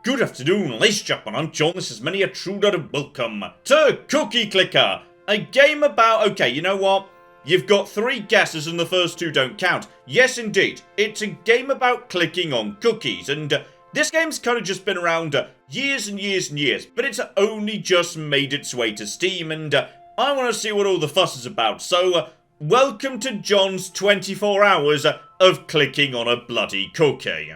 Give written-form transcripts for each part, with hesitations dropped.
Good afternoon, ladies and gentlemen, I'm John, this is Many a Truder, and welcome to Cookie Clicker, a game about, okay, you know what, you've got 3 guesses and the first 2 don't count. Yes indeed, it's a game about clicking on cookies, and this game's kind of just been around years and years and years, but it's only just made its way to Steam, and I want to see what all the fuss is about, so welcome to John's 24 hours of clicking on a bloody cookie.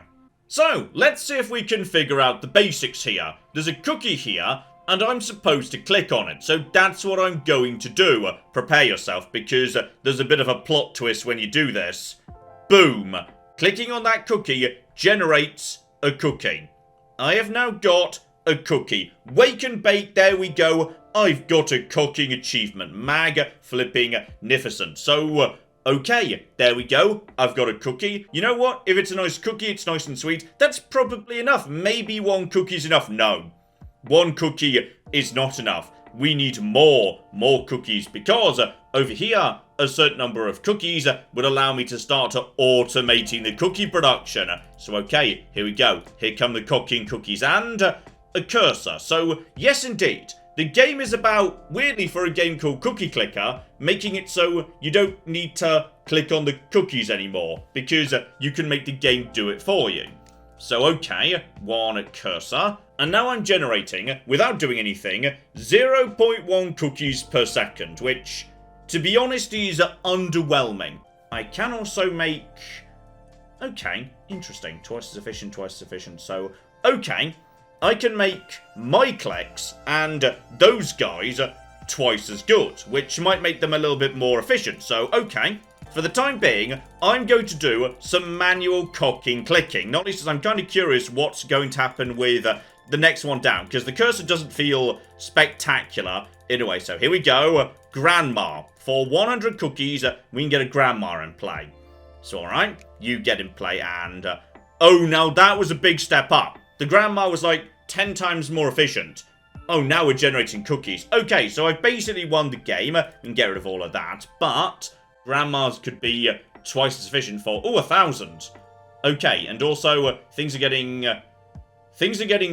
So, let's see if we can figure out the basics here. There's a cookie here, and I'm supposed to click on it, so that's what I'm going to do. Prepare yourself, because there's a bit of a plot twist when you do this. Boom! Clicking on that cookie generates a cookie. I have now got a cookie. Wake and bake, there we go. I've got a cooking achievement. Mag-flipping-nificent. So, okay, there we go. I've got a cookie. You know what? If it's a nice cookie, it's nice and sweet. That's probably enough. Maybe 1 cookie's enough. No. 1 cookie is not enough. We need more cookies because over here, a certain number of cookies would allow me to start automating the cookie production. So, okay, here we go. Here come the cooking cookies and a cursor. So, yes, indeed. The game is about, weirdly for a game called Cookie Clicker, making it so you don't need to click on the cookies anymore, because you can make the game do it for you. So okay, 1 cursor, and now I'm generating, without doing anything, 0.1 cookies per second, which, to be honest, is underwhelming. I can also make... Okay, interesting, twice as efficient, so okay. I can make my clicks and those guys twice as good, which might make them a little bit more efficient. So, okay, for the time being, I'm going to do some manual cocking clicking. Not least as I'm kind of curious what's going to happen with the next one down, because the cursor doesn't feel spectacular in a way. So here we go, Grandma. For 100 cookies, we can get a Grandma in play. So, alright, you get in play and... oh, now that was a big step up. The Grandma was like 10 times more efficient. Oh, now we're generating cookies. Okay, so I've basically won the game and get rid of all of that. But Grandmas could be twice as efficient for, 1,000. Okay, and also things are getting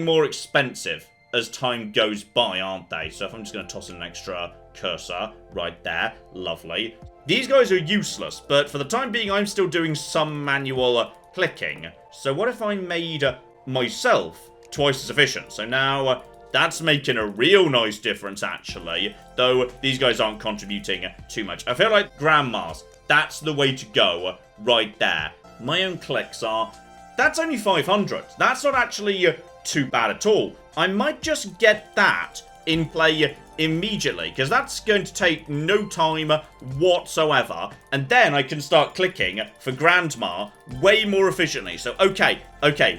more expensive as time goes by, aren't they? So if I'm just going to toss in an extra cursor right there. Lovely. These guys are useless, but for the time being, I'm still doing some manual clicking. So what if I made... myself twice as efficient? So now that's making a real nice difference actually, though these guys aren't contributing too much. I feel like Grandmas, that's the way to go right there. My own clicks are, that's only 500. That's not actually too bad at all. I might just get that in play immediately, because that's going to take no time whatsoever, and then I can start clicking for Grandma way more efficiently. So okay,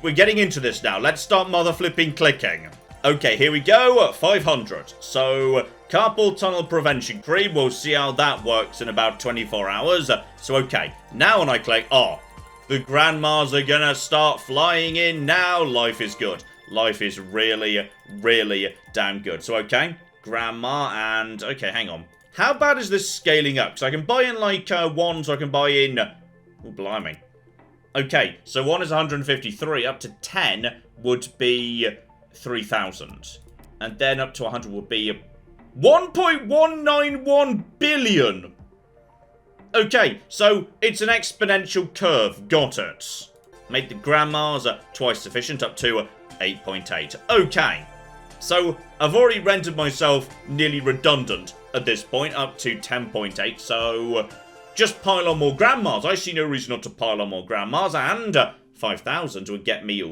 we're getting into this now. Let's start mother flipping clicking. Okay, here we go, 500. So carpal tunnel prevention cream, we'll see how that works in about 24 hours. So okay, now when I click, the Grandmas are gonna start flying in now. Life is good. Life is really, really damn good. So okay, Grandma, and... okay, hang on. How bad is this scaling up? Because I can buy in, like, 1, so I can buy in... oh, blimey. Okay, so 1 is 153. Up to 10 would be 3,000. And then up to 100 would be 1.191 billion! Okay, so it's an exponential curve. Got it. Make the Grandmas twice sufficient, up to 8.8. Okay. So, I've already rendered myself nearly redundant at this point, up to 10.8, so just pile on more Grandmas. I see no reason not to pile on more Grandmas, and 5,000 would get me,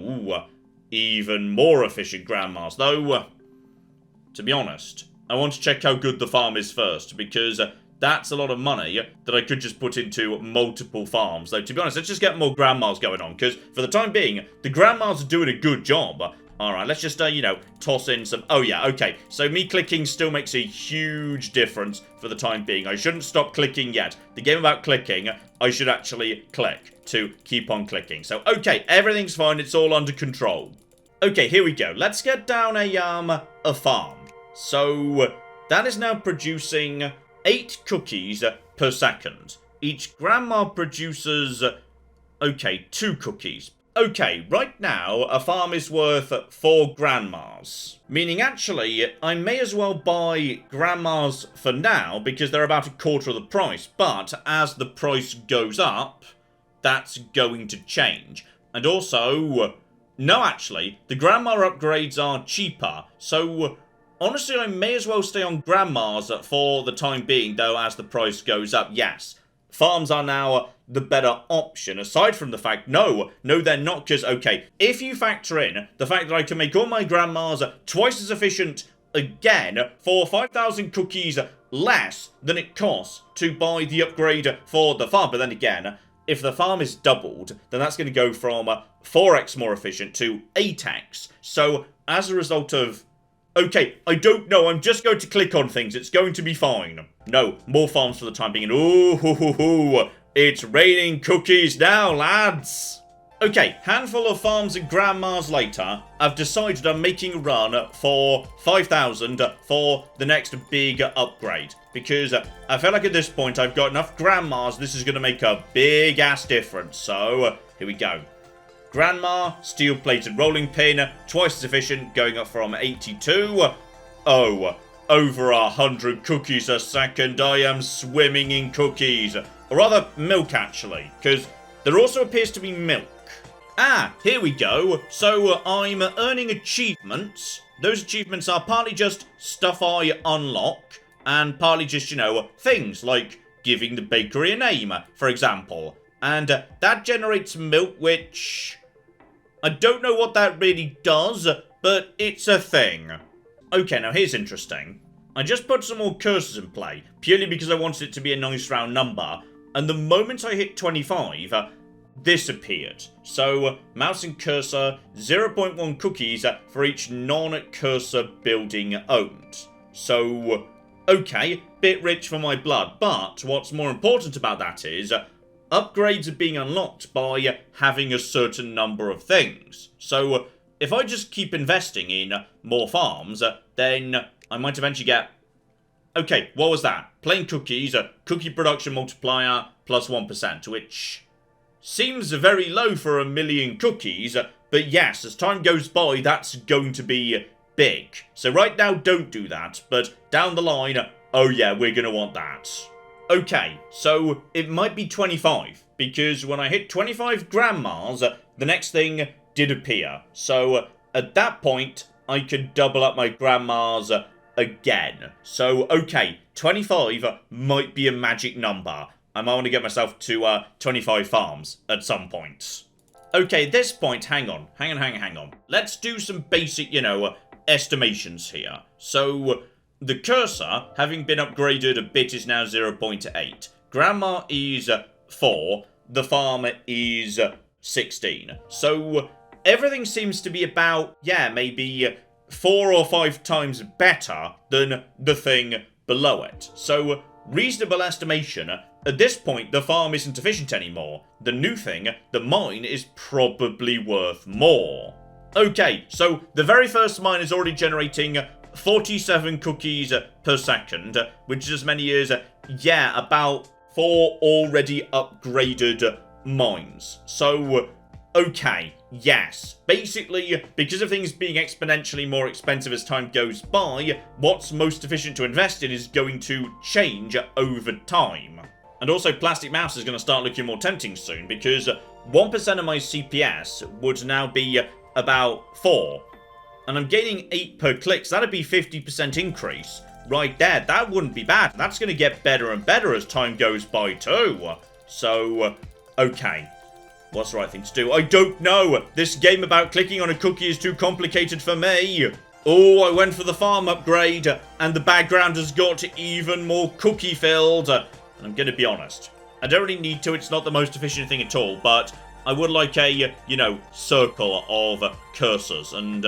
even more efficient Grandmas. Though, to be honest, I want to check how good the farm is first, because that's a lot of money that I could just put into multiple farms. Though, to be honest, let's just get more Grandmas going on, because for the time being, the Grandmas are doing a good job. Alright, let's just, toss in some... oh, yeah, okay. So me clicking still makes a huge difference for the time being. I shouldn't stop clicking yet. The game about clicking, I should actually click to keep on clicking. So, okay, everything's fine. It's all under control. Okay, here we go. Let's get down a farm. So, that is now producing 8 cookies per second. Each Grandma produces, okay, 2 cookies Okay, right now, a farm is worth 4 grandmas. Meaning, actually, I may as well buy grandmas for now, because they're about a quarter of the price. But, as the price goes up, that's going to change. And also, no, actually, the grandma upgrades are cheaper. So, honestly, I may as well stay on grandmas for the time being, though, as the price goes up, yes. Farms are now the better option, aside from the fact, no, they're not, because, okay, if you factor in the fact that I can make all my grandmas twice as efficient again for 5,000 cookies less than it costs to buy the upgrade for the farm, but then again, if the farm is doubled, then that's going to go from 4x more efficient to 8x, so as a result of... Okay, I don't know, I'm just going to click on things, it's going to be fine. No, more farms for the time being, and ooh, it's raining cookies now, lads! Okay, handful of farms and grandmas later, I've decided I'm making a run for 5,000 for the next big upgrade. Because I feel like at this point I've got enough grandmas, this is going to make a big-ass difference, so here we go. Grandma, steel-plated rolling pin, twice as efficient, going up from 82. Oh, over 100 cookies a second. I am swimming in cookies. Or rather, milk, actually, because there also appears to be milk. Ah, here we go. So, I'm earning achievements. Those achievements are partly just stuff I unlock, and partly just, you know, things like giving the bakery a name, for example. And that generates milk, which... I don't know what that really does, but it's a thing. Okay, now here's interesting. I just put some more cursors in play, purely because I wanted it to be a nice round number, and the moment I hit 25, this appeared. So, mouse and cursor, 0.1 cookies for each non-cursor building owned. So, okay, bit rich for my blood, but what's more important about that is... upgrades are being unlocked by having a certain number of things. So, if I just keep investing in more farms, then I might eventually get... Okay, what was that? Plain cookies, cookie production multiplier, plus 1%, which seems very low for 1 million cookies, but yes, as time goes by, that's going to be big. So right now, don't do that, but down the line, oh yeah, we're going to want that. Okay, so it might be 25, because when I hit 25 grandmas, the next thing did appear. So at that point, I could double up my grandmas again. So, okay, 25 might be a magic number. I might want to get myself to 25 farms at some point. Okay, at this point, hang on. Let's do some basic, you know, estimations here. So... the cursor, having been upgraded a bit, is now 0.8. Grandma is 4. The farm is 16. So, everything seems to be about, yeah, maybe 4 or 5 times better than the thing below it. So, reasonable estimation. At this point, the farm isn't efficient anymore. The new thing, the mine, is probably worth more. Okay, so the very first mine is already generating 47 cookies per second, which is as many as, yeah, about 4 already upgraded mines. So, okay, yes. Basically, because of things being exponentially more expensive as time goes by, what's most efficient to invest in is going to change over time. And also, Plastic Mouse is going to start looking more tempting soon, because 1% of my CPS would now be about 4. And I'm gaining 8 per click, so that'd be 50% increase. Right there, that wouldn't be bad. That's going to get better and better as time goes by too. So, okay. What's the right thing to do? I don't know. This game about clicking on a cookie is too complicated for me. Oh, I went for the farm upgrade, and the background has got even more cookie filled. And I'm going to be honest. I don't really need to. It's not the most efficient thing at all, but I would like a, you know, circle of cursors. And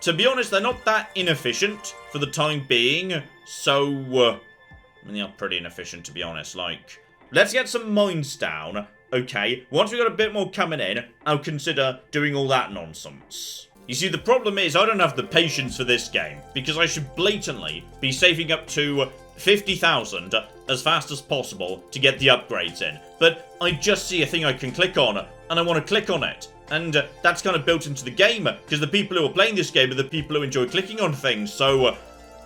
to be honest, they're not that inefficient for the time being. So, I mean, they are pretty inefficient, to be honest. Like, let's get some mines down. Okay, once we've got a bit more coming in, I'll consider doing all that nonsense. You see, the problem is I don't have the patience for this game, because I should blatantly be saving up to 50,000 as fast as possible to get the upgrades in. But I just see a thing I can click on, and I want to click on it. And that's kind of built into the game, because the people who are playing this game are the people who enjoy clicking on things. So,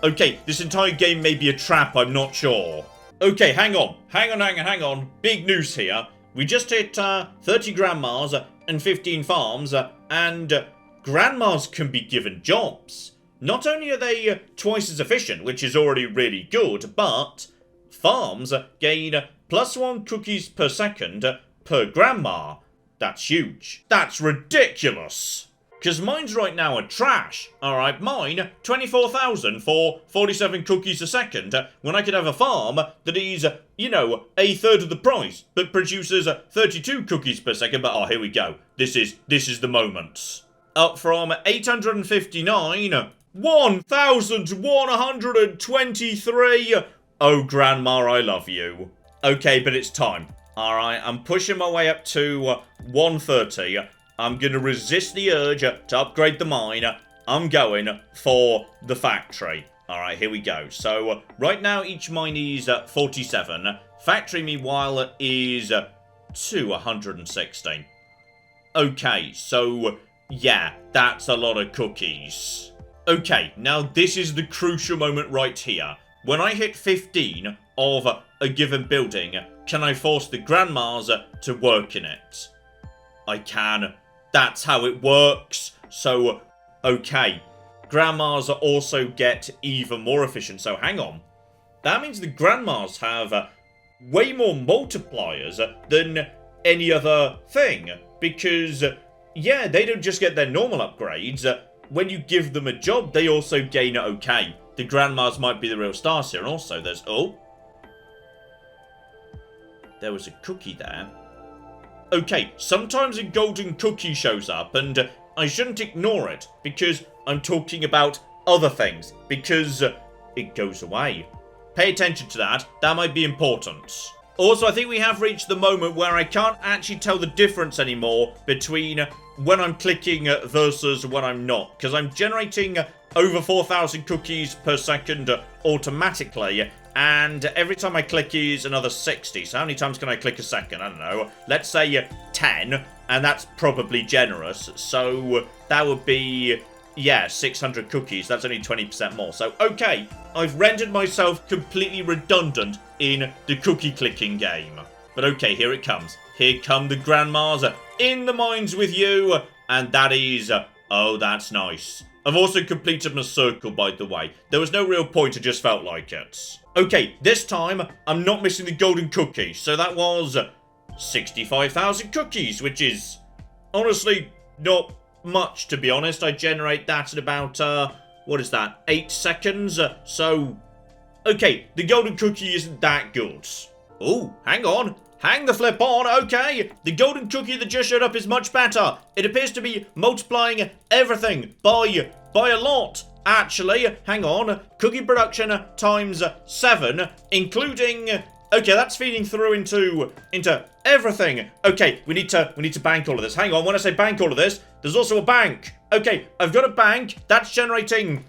okay, this entire game may be a trap, I'm not sure. Okay, hang on. Big news here. We just hit 30 grandmas and 15 farms, and grandmas can be given jobs. Not only are they twice as efficient, which is already really good, but farms gain +1 cookies per second per grandma. That's huge. That's ridiculous. Because mine's right now are trash. Alright, mine, 24,000 for 47 cookies a second, when I could have a farm that is, you know, a third of the price, but produces 32 cookies per second. But, oh, here we go. This is the moment. Up from 859, 1,123. Oh, Grandma, I love you. Okay, but it's time. Alright, I'm pushing my way up to 130. I'm going to resist the urge to upgrade the mine. I'm going for the factory. Alright, here we go. So, right now each mine is 47. Factory, meanwhile, is 260. Okay, so, yeah, that's a lot of cookies. Okay, now this is the crucial moment right here. When I hit 15 of a given building, can I force the grandmas to work in it? I can. That's how it works. So, okay. Grandmas also get even more efficient. So, hang on. That means the grandmas have way more multipliers than any other thing. Because, yeah, they don't just get their normal upgrades. When you give them a job, they also gain, okay, the grandmas might be the real stars here. And also, there's, oh. There was a cookie there. Okay, sometimes a golden cookie shows up, and I shouldn't ignore it, because I'm talking about other things, because it goes away. Pay attention to that, that might be important. Also, I think we have reached the moment where I can't actually tell the difference anymore between when I'm clicking versus when I'm not, because I'm generating over 4,000 cookies per second automatically, and every time I click is another 60. So how many times can I click a second? I don't know. Let's say 10, and that's probably generous. So that would be, yeah, 600 cookies. That's only 20% more. So, okay, I've rendered myself completely redundant in the cookie clicking game. But okay, here it comes. Here come the grandmas in the mines with you, and that is, oh, that's nice. I've also completed my circle, by the way. There was no real point, it just felt like it. Okay, this time, I'm not missing the golden cookie. So that was 65,000 cookies, which is honestly not much, to be honest. I generate that in about, what is that, 8 seconds? So, okay, the golden cookie isn't that good. Oh, hang on. Hang the flip on, okay. The golden cookie that just showed up is much better. It appears to be multiplying everything by a lot. Actually, hang on. Cookie production times 7, including... Okay, that's feeding through into everything. Okay, we need to bank all of this. Hang on, when I say bank all of this, there's also a bank. Okay, I've got a bank. That's generating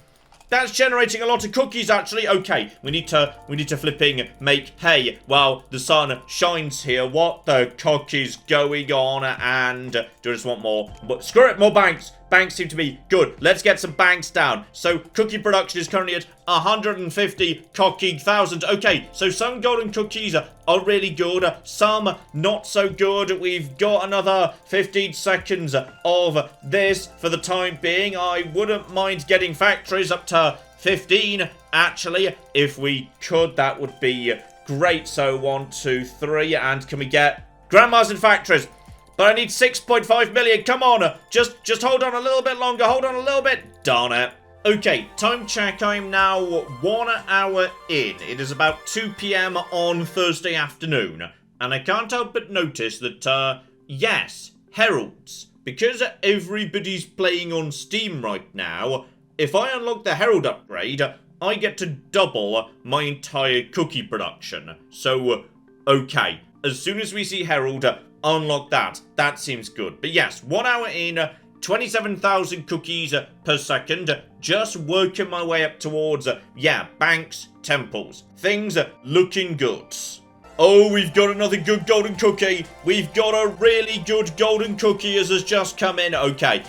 a lot of cookies, actually. Okay, we need to flipping make hay while the sun shines here. What the cock is going on? And do I just want more? But screw it, more banks. Banks seem to be good. Let's get some banks down. So cookie production is currently at 150 cookie thousand. Okay, so some golden cookies are really good. Some not so good. We've got another 15 seconds of this for the time being. I wouldn't mind getting factories up to 15. Actually, if we could, that would be great. So 1, 2, 3, and can we get grandmas and factories? But I need 6.5 million. Come on. Just hold on a little bit longer. Hold on a little bit. Darn it. Okay, time check. I'm now 1 hour in. It is about 2 p.m. on Thursday afternoon. And I can't help but notice that, yes, heralds. Because everybody's playing on Steam right now, if I unlock the herald upgrade, I get to double my entire cookie production. So, okay. As soon as we see herald... unlock that. That seems good. But yes, 1 hour in, 27,000 cookies per second. Just working my way up towards, yeah, banks, temples. Things looking good. Oh, we've got another good golden cookie. We've got a really good golden cookie as has just come in. Okay.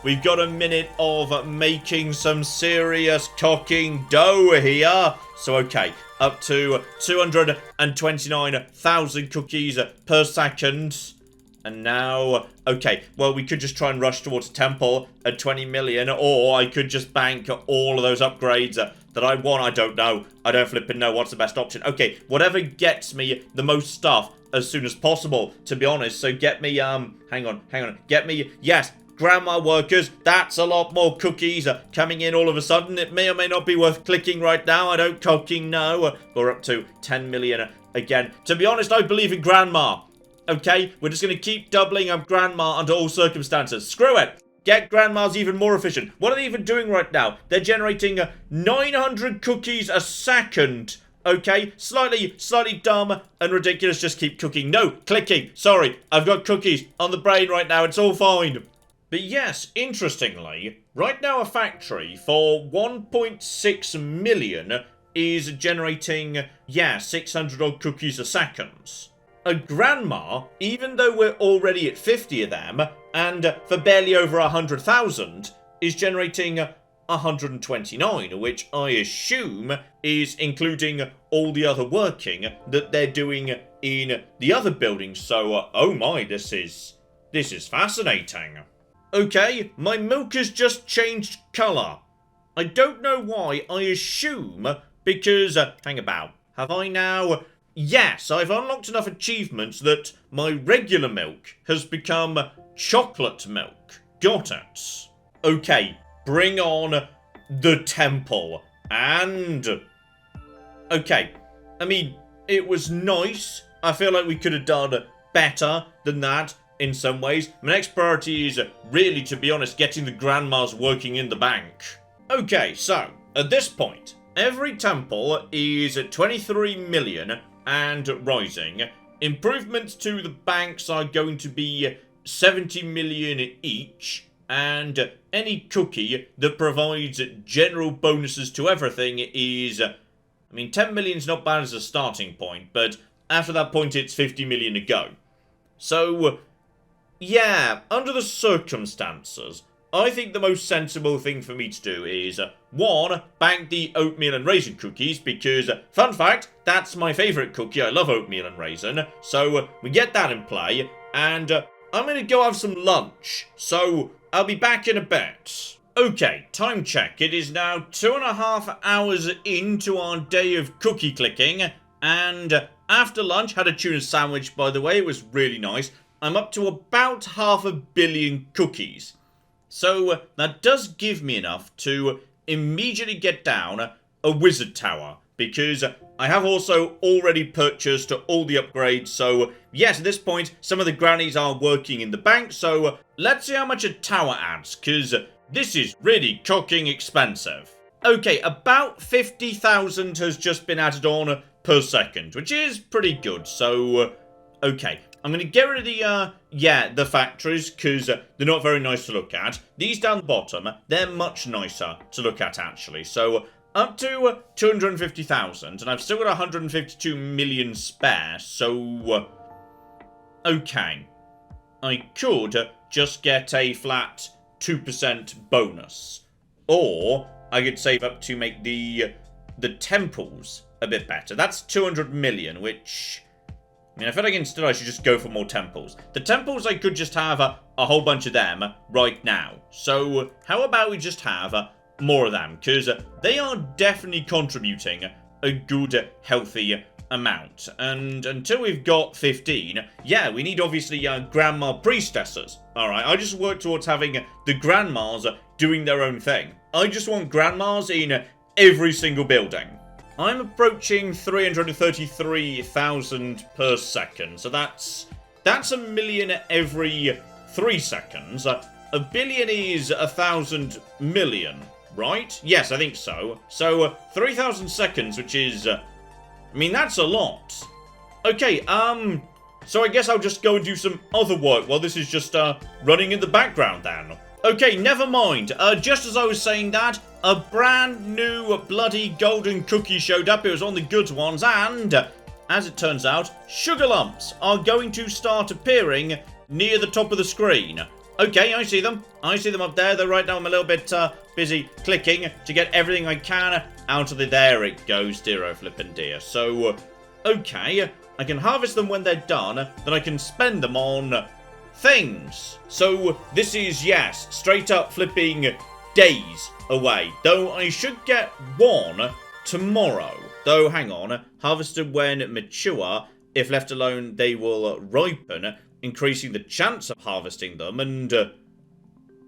We've got a minute of making some serious cooking dough here. So, okay, up to 229,000 cookies per second. And now, okay, well, we could just try and rush towards a temple at 20 million, or I could just bank all of those upgrades that I want. I don't know. I don't flipping know what's the best option. Okay, whatever gets me the most stuff as soon as possible, to be honest. So get me, hang on. Get me, yes, grandma workers. That's a lot more cookies coming in all of a sudden. It may or may not be worth clicking right now. I don't cooking know. We're up to 10 million again. To be honest, I believe in grandma. Okay, we're just going to keep doubling up grandma under all circumstances. Screw it. Get grandmas even more efficient. What are they even doing right now? They're generating 900 cookies a second. Okay, slightly dumb and ridiculous. Just keep cooking. No, clicking. Sorry, I've got cookies on the brain right now. It's all fine. But yes, interestingly, right now a factory for 1.6 million is generating, 600 odd cookies a second. A grandma, even though we're already at 50 of them, and for barely over 100,000, is generating 129, which I assume is including all the other working that they're doing in the other buildings. So, oh my, this is fascinating. Okay, my milk has just changed colour. I don't know why. I assume because, hang about, have I now... Yes, I've unlocked enough achievements that my regular milk has become chocolate milk. Got it. Okay, bring on the temple. And... Okay, I mean, it was nice. I feel like we could have done better than that in some ways. My next priority is really, to be honest, getting the grandmas working in the bank. Okay, so, at this point, every temple is at 23 million... and rising. Improvements to the banks are going to be 70 million each, and any cookie that provides general bonuses to everything is... I mean, 10 million is not bad as a starting point, but after that point it's 50 million to go. So, yeah, under the circumstances, I think the most sensible thing for me to do is, 1, bank the oatmeal and raisin cookies, because, fun fact, that's my favourite cookie. I love oatmeal and raisin. So, we get that in play, and I'm going to go have some lunch. So, I'll be back in a bit. Okay, time check. It is now 2.5 hours into our day of cookie clicking, and after lunch, had a tuna sandwich, by the way. It was really nice. I'm up to about 500 million cookies. So, that does give me enough to immediately get down a wizard tower, because I have also already purchased all the upgrades. So, yes, at this point, some of the grannies are working in the bank, so let's see how much a tower adds, because this is really cooking expensive. Okay, about 50,000 has just been added on per second, which is pretty good. So, okay. I'm going to get rid of the factories, because they're not very nice to look at. These down the bottom, they're much nicer to look at, actually. So, up to 250,000, and I've still got 152 million spare, so... okay. I could just get a flat 2% bonus. Or, I could save up to make the temples a bit better. That's 200 million, which... I mean, I feel like instead I should just go for more temples. The temples, I could just have a whole bunch of them right now. So, how about we just have more of them? Because they are definitely contributing a good, healthy amount. And until we've got 15, yeah, we need obviously grandma priestesses. Alright, I just work towards having the grandmas doing their own thing. I just want grandmas in every single building. I'm approaching 333,000 per second, so that's a million every 3 seconds. A billion is 1,000 million, right? Yes, I think so. So 3,000 seconds, which is, I mean, that's a lot. Okay, so I guess I'll just go and do some other work while this is just running in the background then. Okay, never mind. Just as I was saying that, a brand new bloody golden cookie showed up. It was on the good ones, and as it turns out, sugar lumps are going to start appearing near the top of the screen. Okay, I see them. I see them up there. Though right now I'm a little bit busy clicking to get everything I can out of the... There it goes, dear flippin' dear. So, okay, I can harvest them when they're done. Then I can spend them on things. So, this is, yes, straight up flipping days away. Though I should get one tomorrow. Though, hang on. Harvested when mature. If left alone, they will ripen, increasing the chance of harvesting them, and...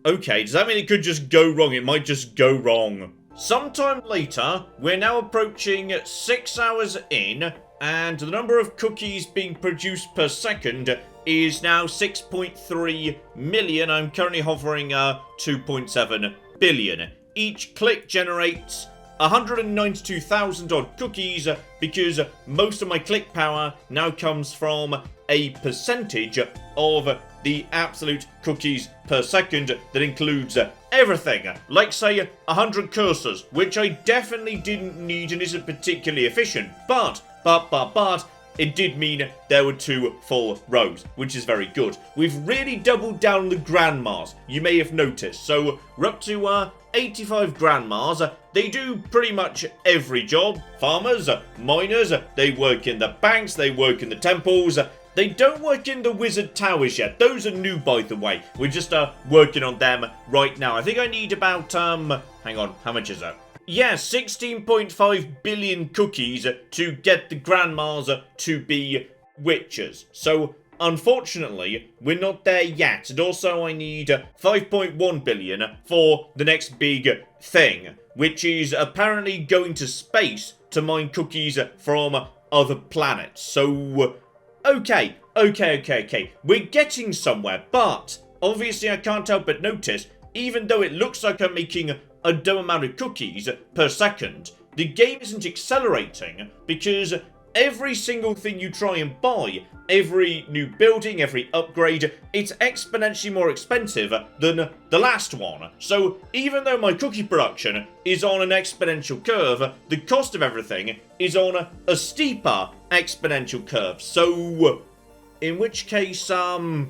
okay, does that mean it could just go wrong? It might just go wrong. Sometime later, we're now approaching 6 hours in, and the number of cookies being produced per second is now 6.3 million. I'm currently hovering 2.7 billion. Each click generates 192,000 odd cookies, because most of my click power now comes from a percentage of the absolute cookies per second that includes everything. Like, say, 100 cursors, which I definitely didn't need and isn't particularly efficient, but, it did mean there were 2 full rows, which is very good. We've really doubled down the grandmas, you may have noticed. So, we're up to 85 grandmas. They do pretty much every job. Farmers, miners, they work in the banks, they work in the temples. They don't work in the wizard towers yet. Those are new, by the way. We're just working on them right now. I think I need about, hang on, how much is that? Yeah, 16.5 billion cookies to get the grandmas to be witches. So, unfortunately, we're not there yet. And also, I need 5.1 billion for the next big thing, which is apparently going to space to mine cookies from other planets. So, okay. We're getting somewhere, but obviously I can't help but notice, even though it looks like I'm making a dumb amount of cookies per second, the game isn't accelerating, because every single thing you try and buy, every new building, every upgrade, it's exponentially more expensive than the last one. So even though my cookie production is on an exponential curve, the cost of everything is on a steeper exponential curve. So, in which case, well,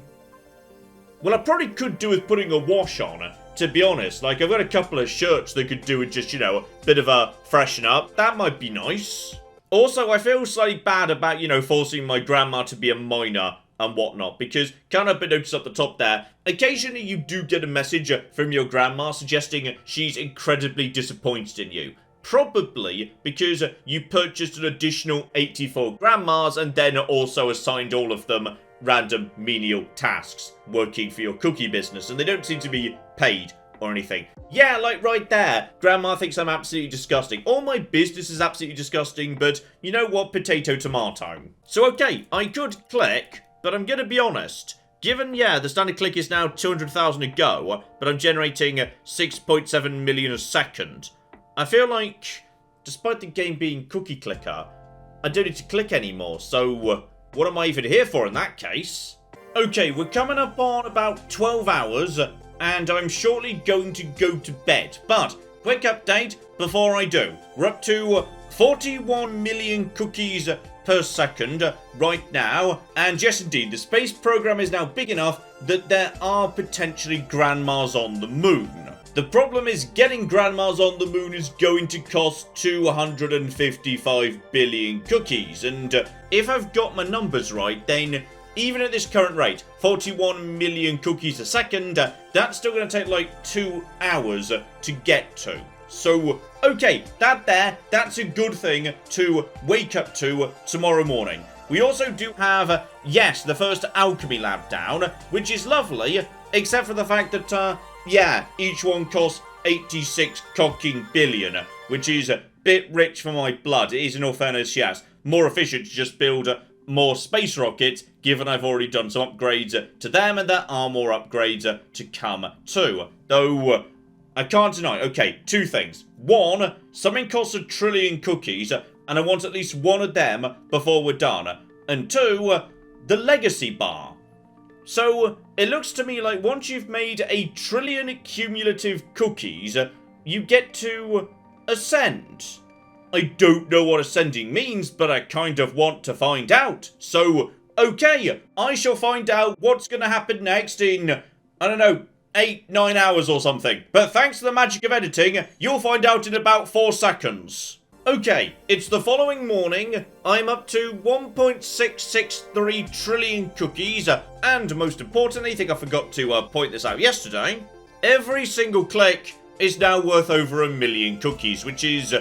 I probably could do with putting a wash on, to be honest. Like, I've got a couple of shirts that could do with just, you know, a bit of a freshen up. That might be nice. Also, I feel slightly bad about, you know, forcing my grandma to be a miner and whatnot, because, can't help but notice up the top there, occasionally you do get a message from your grandma suggesting she's incredibly disappointed in you. Probably because you purchased an additional 84 grandmas and then also assigned all of them random menial tasks working for your cookie business, and they don't seem to be paid or anything. Yeah, like right there, grandma thinks I'm absolutely disgusting. All my business is absolutely disgusting, but you know what? Potato, tomato. So okay, I could click, but I'm gonna be honest. Given, yeah, the standard click is now 200,000 a go, but I'm generating 6.7 million a second, I feel like, despite the game being cookie clicker, I don't need to click anymore, so what am I even here for in that case? Okay, we're coming up on about 12 hours, and I'm shortly going to go to bed. But, quick update before I do. We're up to 41 million cookies per second right now. And yes, indeed, the space program is now big enough that there are potentially grandmas on the moon. The problem is getting grandmas on the moon is going to cost 255 billion cookies. And if I've got my numbers right, then even at this current rate, 41 million cookies a second, that's still going to take like 2 hours to get to. So, okay, that's a good thing to wake up to tomorrow morning. We also do have, yes, the first alchemy lab down, which is lovely, except for the fact that, yeah, each one costs 86 cocking billion, which is a bit rich for my blood. It is, in all fairness, yes, more efficient to just build more space rockets, given I've already done some upgrades to them, and there are more upgrades to come too. Though, I can't deny, okay, 2 things. 1, something costs 1 trillion cookies, and I want at least 1 of them before we're done. And 2, the legacy bar. So, it looks to me like once you've made 1 trillion cumulative cookies, you get to ascend. I don't know what ascending means, but I kind of want to find out. So, okay, I shall find out what's going to happen next in, I don't know, 8-9 hours or something. But thanks to the magic of editing, you'll find out in about 4 seconds. Okay, it's the following morning. I'm up to 1.663 trillion cookies, and most importantly, I think I forgot to point this out yesterday, every single click is now worth over 1 million cookies, which is,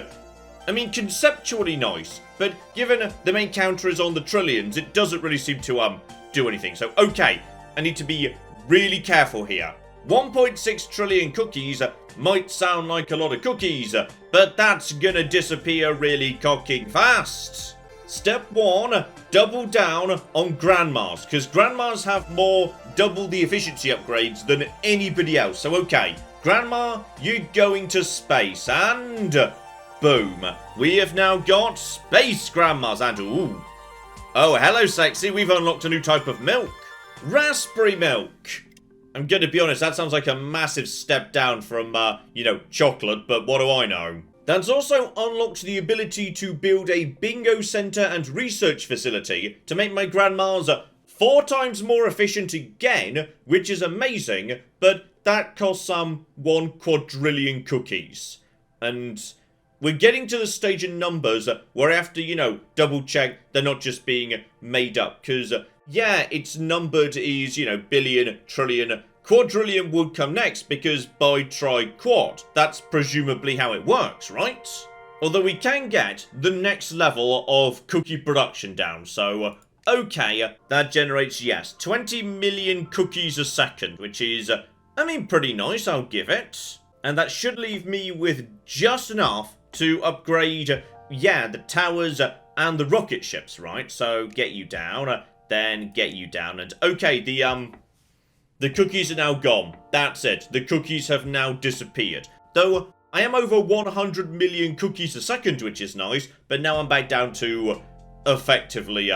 I mean, conceptually nice, but given the main counter is on the trillions, it doesn't really seem to do anything. So, okay, I need to be really careful here. 1.6 trillion cookies might sound like a lot of cookies, but that's gonna disappear really cocking fast. Step 1, double down on grandmas, because grandmas have more double the efficiency upgrades than anybody else. So okay, grandma, you're going to space, and boom, we have now got space grandmas, and ooh. Oh, hello sexy, we've unlocked a new type of milk. Raspberry milk. I'm gonna be honest, that sounds like a massive step down from, you know, chocolate, but what do I know? That's also unlocked the ability to build a bingo center and research facility to make my grandmas 4 times more efficient again, which is amazing, but that costs 1 quadrillion cookies. And we're getting to the stage in numbers where I have to, you know, double check they're not just being made up, because yeah, it's numbered is, you know, billion, trillion, quadrillion would come next because bi, tri, quad. That's presumably how it works, right? Although we can get the next level of cookie production down, so okay, that generates, yes, 20 million cookies a second, which is, I mean, pretty nice, I'll give it. And that should leave me with just enough to upgrade, yeah, the towers and the rocket ships, right? So get you down, then get you down, and okay, the cookies are now gone. That's it. The cookies have now disappeared. Though I am over 100 million cookies a second, which is nice, but now I'm back down to effectively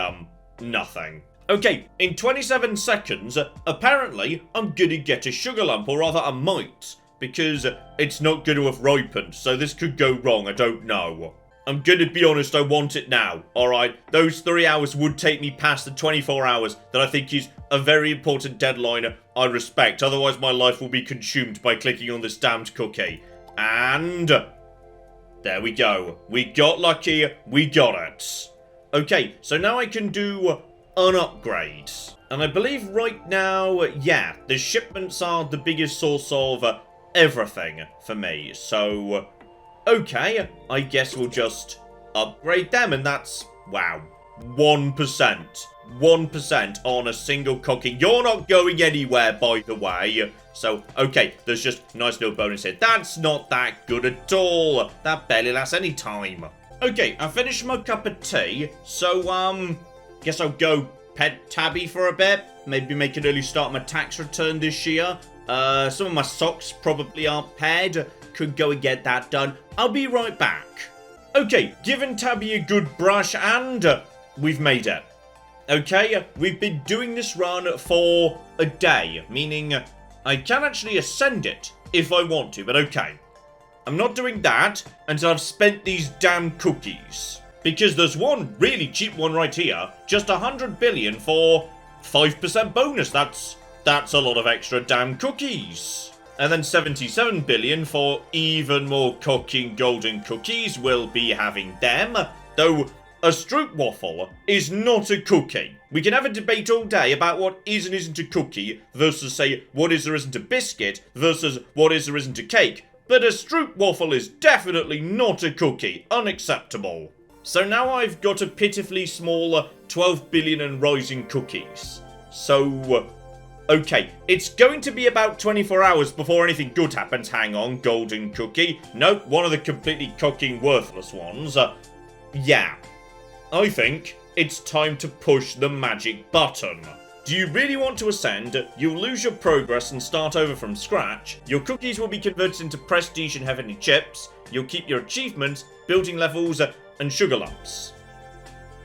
nothing. Okay, in 27 seconds, apparently I'm gonna get a sugar lump, or rather I might, because it's not going to have ripened, so this could go wrong, I don't know. I'm gonna be honest, I want it now, alright? Those 3 hours would take me past the 24 hours that I think is a very important deadline I respect, otherwise my life will be consumed by clicking on this damned cookie. And there we go. We got lucky, we got it. Okay, so now I can do an upgrade. And I believe right now, yeah, the shipments are the biggest source of everything for me, so okay, I guess we'll just upgrade them, and that's, wow, 1%. 1% on a single cookie. You're not going anywhere, by the way. So, okay, there's just a nice little bonus here. That's not that good at all. That barely lasts any time. Okay, I finished my cup of tea, so, guess I'll go pet Tabby for a bit. Maybe make an early start on my tax return this year. Some of my socks probably aren't paired. Could go and get that done. I'll be right back. Okay, given Tabby a good brush, and we've made it. Okay, we've been doing this run for a day, meaning I can actually ascend it if I want to, but okay. I'm not doing that until I've spent these damn cookies. Because there's one really cheap one right here, just 100 billion for 5% bonus. That's a lot of extra damn cookies. And then 77 billion for even more cooking golden cookies. We'll be having them. Though a stroopwafel is not a cookie. We can have a debate all day about what is and isn't a cookie versus, say, what is or isn't a biscuit versus what is or isn't a cake. But a stroopwafel is definitely not a cookie. Unacceptable. So now I've got a pitifully small 12 billion and rising cookies. So okay, it's going to be about 24 hours before anything good happens. Hang on, golden cookie. Nope, one of the completely cooking worthless ones. Yeah. I think it's time to push the magic button. Do you really want to ascend? You'll lose your progress and start over from scratch. Your cookies will be converted into prestige and heavenly chips. You'll keep your achievements, building levels, and sugar lumps.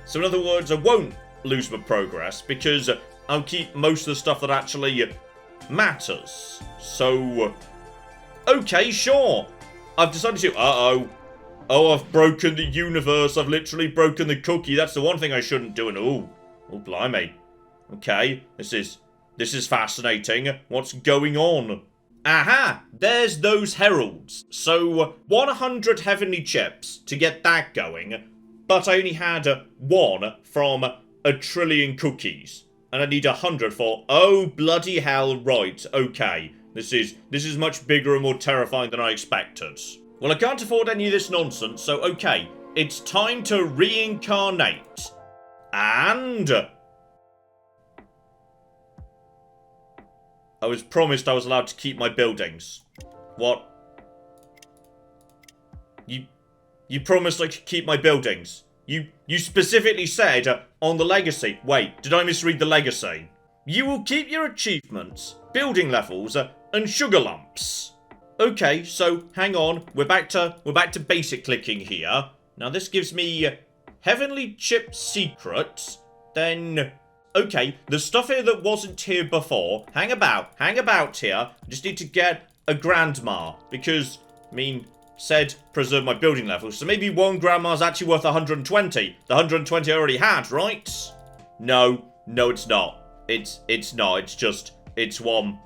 So in other words, I won't lose my progress because I'll keep most of the stuff that actually matters. So, okay, sure. I've decided to, Oh, I've broken the universe. I've literally broken the cookie. That's the one thing I shouldn't do. And oh, blimey. Okay, this is fascinating. What's going on? Aha! There's those heralds. So, 100 heavenly chips to get that going. But I only had one from a trillion cookies. And I need 100 for... Oh, bloody hell, right. Okay. This is much bigger and more terrifying than I expected. Well, I can't afford any of this nonsense, so okay. It's time to reincarnate. And... I was promised I was allowed to keep my buildings. What? You promised I could keep my buildings. You specifically said on the legacy. Wait, did I misread the legacy? You will keep your achievements, building levels, and sugar lumps. Okay, so hang on. We're back to basic clicking here. Now this gives me heavenly chip secrets. Then okay, the stuff here that wasn't here before. Hang about here. I just need to get a grandma because I mean said preserve my building levels. So maybe one grandma's actually worth 120. The 120 I already had, right? No, it's not. It's not. It's just it's one.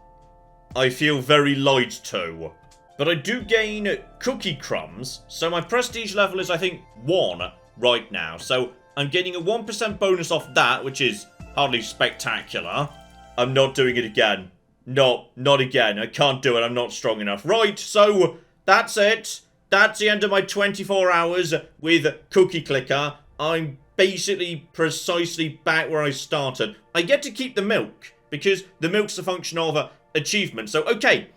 I feel very lied to. But I do gain cookie crumbs, so my prestige level is, I think, 1 right now. So I'm getting a 1% bonus off that, which is hardly spectacular. I'm not doing it again. No, not again. I can't do it. I'm not strong enough. Right, so that's it. That's the end of my 24 hours with Cookie Clicker. I'm basically precisely back where I started. I get to keep the milk, because the milk's a function of achievement. So, okay,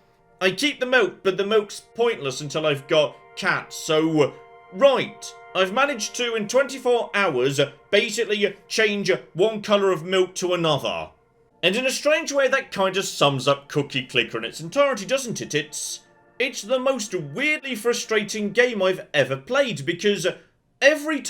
I keep the milk, but the milk's pointless until I've got cats. So, right, I've managed to, in 24 hours, basically change one colour of milk to another. And in a strange way, that kind of sums up Cookie Clicker in its entirety, doesn't it? It's the most weirdly frustrating game I've ever played, because every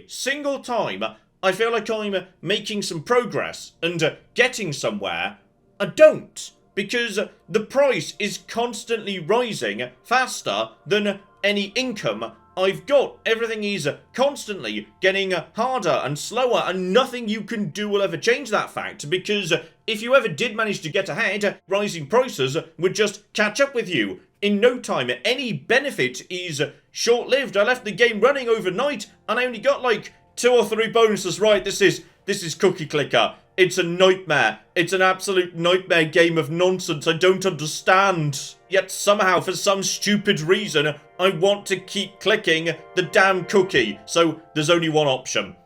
single time, I feel like I'm making some progress and getting somewhere, I don't. Because the price is constantly rising faster than any income I've got. Everything is constantly getting harder and slower, and nothing you can do will ever change that fact, because if you ever did manage to get ahead, rising prices would just catch up with you. In no time, any benefit is short-lived. I left the game running overnight, and I only got like 2 or 3 bonuses. Right, this is Cookie Clicker. It's a nightmare. It's an absolute nightmare game of nonsense I don't understand. Yet somehow, for some stupid reason, I want to keep clicking the damn cookie. So there's only one option.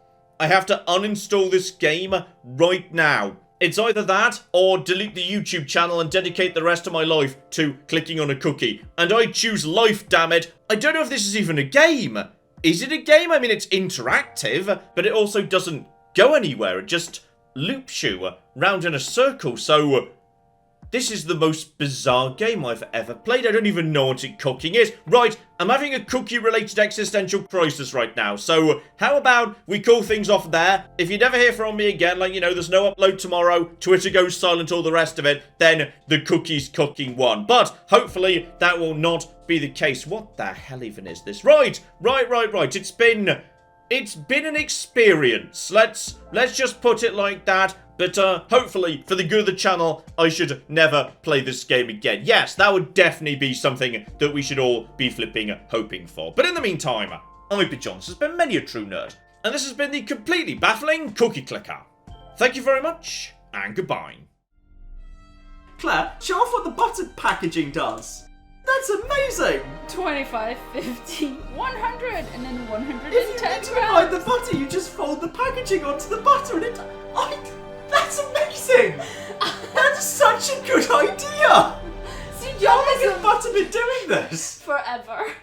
I have to uninstall this game right now. It's either that or delete the YouTube channel and dedicate the rest of my life to clicking on a cookie. And I choose life, damn it. I don't know if this is even a game. Is it a game? I mean, it's interactive, but it also doesn't go anywhere. It just loops you round in a circle. So this is the most bizarre game I've ever played. I don't even know what cooking is. Right, I'm having a cookie-related existential crisis right now. So how about we call things off there? If you never hear from me again, like, you know, there's no upload tomorrow, Twitter goes silent, all the rest of it, then the cookie's cooking one. But hopefully that will not be the case. What the hell even is this? Right. It's been an experience. Let's just put it like that. But hopefully, for the good of the channel, I should never play this game again. Yes, that would definitely be something that we should all be flipping hoping for. But in the meantime, I've been John. This has been many a true nerd. And this has been the completely baffling Cookie Clicker. Thank you very much, and goodbye. Claire, show off what the butter packaging does. That's amazing! 25, 50, 100, and then 110 If you need to buy the butter, you just fold the packaging onto the butter and it... that's amazing! That's such a good idea! See, How long has butter been doing this? forever.